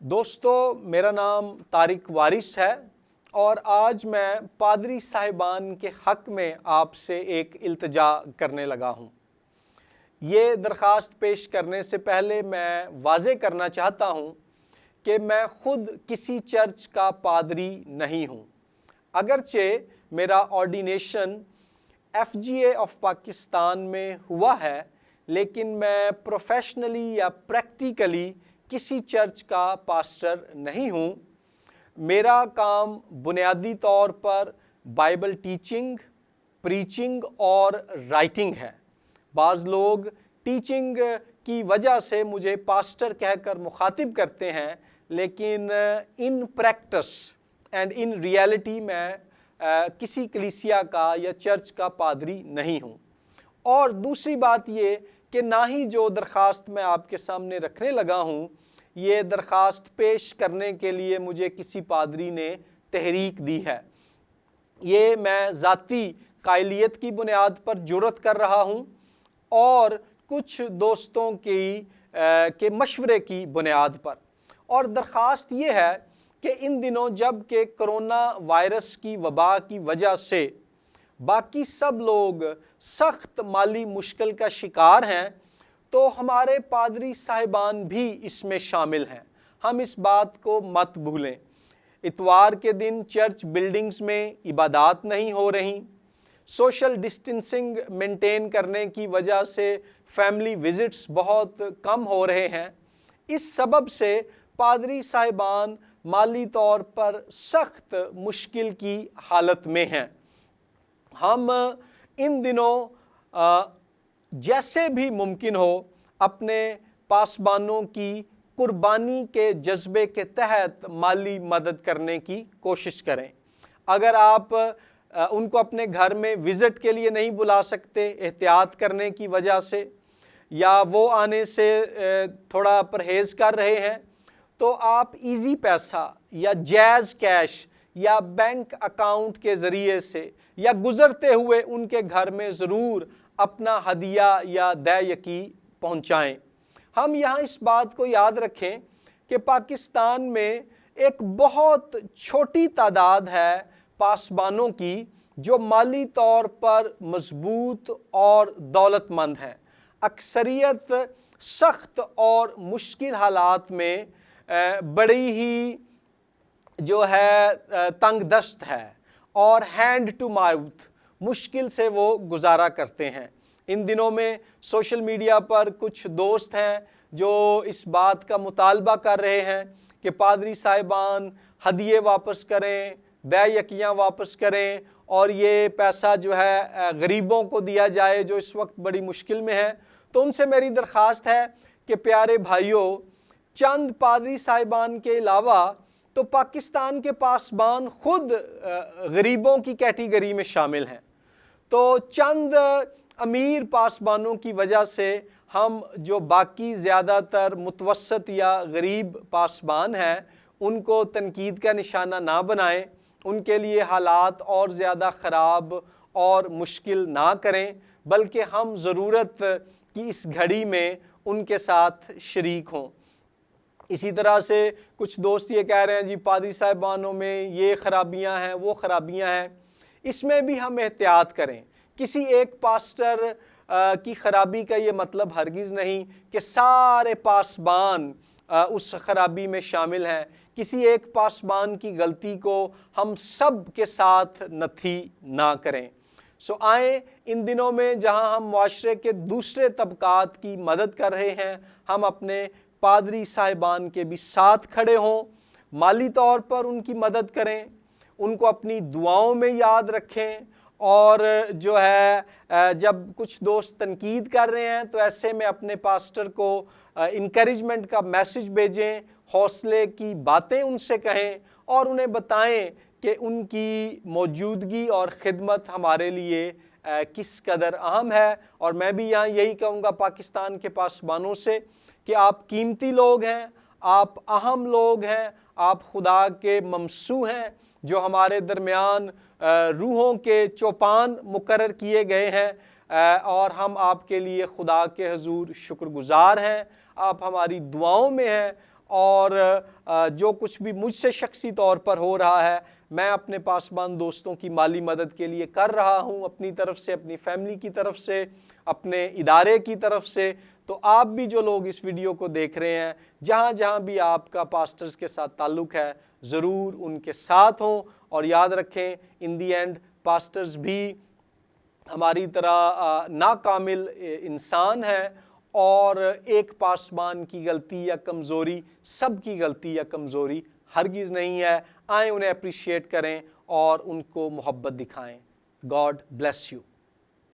دوستو میرا نام طارق وارث ہے اور آج میں پادری صاحبان کے حق میں آپ سے ایک التجا کرنے لگا ہوں۔ یہ درخواست پیش کرنے سے پہلے میں واضح کرنا چاہتا ہوں کہ میں خود کسی چرچ کا پادری نہیں ہوں، اگرچہ میرا آرڈینیشن FGA آف پاکستان میں ہوا ہے، لیکن میں پروفیشنلی یا پریکٹیکلی کسی چرچ کا پاسٹر نہیں ہوں۔ میرا کام بنیادی طور پر بائبل ٹیچنگ، پریچنگ اور رائٹنگ ہے۔ بعض لوگ ٹیچنگ کی وجہ سے مجھے پاسٹر کہہ کر مخاطب کرتے ہیں، لیکن in practice and in reality میں کسی کلیسیا کا یا چرچ کا پادری نہیں ہوں۔ اور دوسری بات یہ کہ نہ ہی جو درخواست میں آپ کے سامنے رکھنے لگا ہوں، یہ درخواست پیش کرنے کے لیے مجھے کسی پادری نے تحریک دی ہے۔ یہ میں ذاتی قائلیت کی بنیاد پر جرأت کر رہا ہوں اور کچھ دوستوں کے مشورے کی بنیاد پر۔ اور درخواست یہ ہے کہ ان دنوں جب کہ کرونا وائرس کی وبا کی وجہ سے باقی سب لوگ سخت مالی مشکل کا شکار ہیں، تو ہمارے پادری صاحبان بھی اس میں شامل ہیں۔ ہم اس بات کو مت بھولیں۔ اتوار کے دن چرچ بلڈنگز میں عبادات نہیں ہو رہی، سوشل ڈسٹنسنگ مینٹین کرنے کی وجہ سے فیملی وزٹس بہت کم ہو رہے ہیں۔ اس سبب سے پادری صاحبان مالی طور پر سخت مشکل کی حالت میں ہیں۔ ہم ان دنوں جیسے بھی ممکن ہو اپنے پاسبانوں کی قربانی کے جذبے کے تحت مالی مدد کرنے کی کوشش کریں۔ اگر آپ ان کو اپنے گھر میں وزٹ کے لیے نہیں بلا سکتے احتیاط کرنے کی وجہ سے، یا وہ آنے سے تھوڑا پرہیز کر رہے ہیں، تو آپ ایزی پیسہ یا جیز کیش یا بینک اکاؤنٹ کے ذریعے سے یا گزرتے ہوئے ان کے گھر میں ضرور اپنا ہدیہ یا دے یقی پہنچائیں۔ ہم یہاں اس بات کو یاد رکھیں کہ پاکستان میں ایک بہت چھوٹی تعداد ہے پاسبانوں کی جو مالی طور پر مضبوط اور دولت مند ہیں۔ اکثریت سخت اور مشکل حالات میں بڑی ہی جو ہے تنگ دست ہے اور ہینڈ ٹو ماؤتھ مشکل سے وہ گزارا کرتے ہیں۔ ان دنوں میں سوشل میڈیا پر کچھ دوست ہیں جو اس بات کا مطالبہ کر رہے ہیں کہ پادری صاحبان ہدیے واپس کریں، دے یقیاں واپس کریں اور یہ پیسہ جو ہے غریبوں کو دیا جائے جو اس وقت بڑی مشکل میں ہیں۔ تو ان سے میری درخواست ہے کہ پیارے بھائیوں، چند پادری صاحبان کے علاوہ تو پاکستان کے پاسبان خود غریبوں کی کیٹیگری میں شامل ہیں۔ تو چند امیر پاسبانوں کی وجہ سے ہم جو باقی زیادہ تر متوسط یا غریب پاسبان ہیں ان کو تنقید کا نشانہ نہ بنائیں، ان کے لیے حالات اور زیادہ خراب اور مشکل نہ کریں، بلکہ ہم ضرورت کی اس گھڑی میں ان کے ساتھ شریک ہوں۔ اسی طرح سے کچھ دوست یہ کہہ رہے ہیں جی پادری صاحبانوں میں یہ خرابیاں ہیں، وہ خرابیاں ہیں۔ اس میں بھی ہم احتیاط کریں۔ کسی ایک پاسٹر کی خرابی کا یہ مطلب ہرگز نہیں کہ سارے پاسبان اس خرابی میں شامل ہیں۔ کسی ایک پاسبان کی غلطی کو ہم سب کے ساتھ نتھی نہ کریں۔ آئیں ان دنوں میں جہاں ہم معاشرے کے دوسرے طبقات کی مدد کر رہے ہیں، ہم اپنے پادری صاحبان کے بھی ساتھ کھڑے ہوں، مالی طور پر ان کی مدد کریں، ان کو اپنی دعاؤں میں یاد رکھیں، اور جو ہے جب کچھ دوست تنقید کر رہے ہیں تو ایسے میں اپنے پاسٹر کو انکریجمنٹ کا میسج بھیجیں، حوصلے کی باتیں ان سے کہیں اور انہیں بتائیں کہ ان کی موجودگی اور خدمت ہمارے لیے کس قدر اہم ہے۔ اور میں بھی یہاں یہی کہوں گا پاکستان کے پاسبانوں سے کہ آپ قیمتی لوگ ہیں، آپ اہم لوگ ہیں، آپ خدا کے ممسوح ہیں جو ہمارے درمیان روحوں کے چوپان مقرر کیے گئے ہیں، اور ہم آپ کے لیے خدا کے حضور شکر گزار ہیں۔ آپ ہماری دعاؤں میں ہیں اور جو کچھ بھی مجھ سے شخصی طور پر ہو رہا ہے میں اپنے پاسبان دوستوں کی مالی مدد کے لیے کر رہا ہوں، اپنی طرف سے، اپنی فیملی کی طرف سے، اپنے ادارے کی طرف سے۔ تو آپ بھی جو لوگ اس ویڈیو کو دیکھ رہے ہیں، جہاں جہاں بھی آپ کا پاسٹرز کے ساتھ تعلق ہے، ضرور ان کے ساتھ ہوں، اور یاد رکھیں ان دی اینڈ پاسٹرز بھی ہماری طرح ناکامل انسان ہے، اور ایک پاسبان کی غلطی یا کمزوری سب کی غلطی یا کمزوری ہرگز نہیں ہے۔ آئیں انہیں اپریشیٹ کریں اور ان کو محبت دکھائیں۔ God bless you.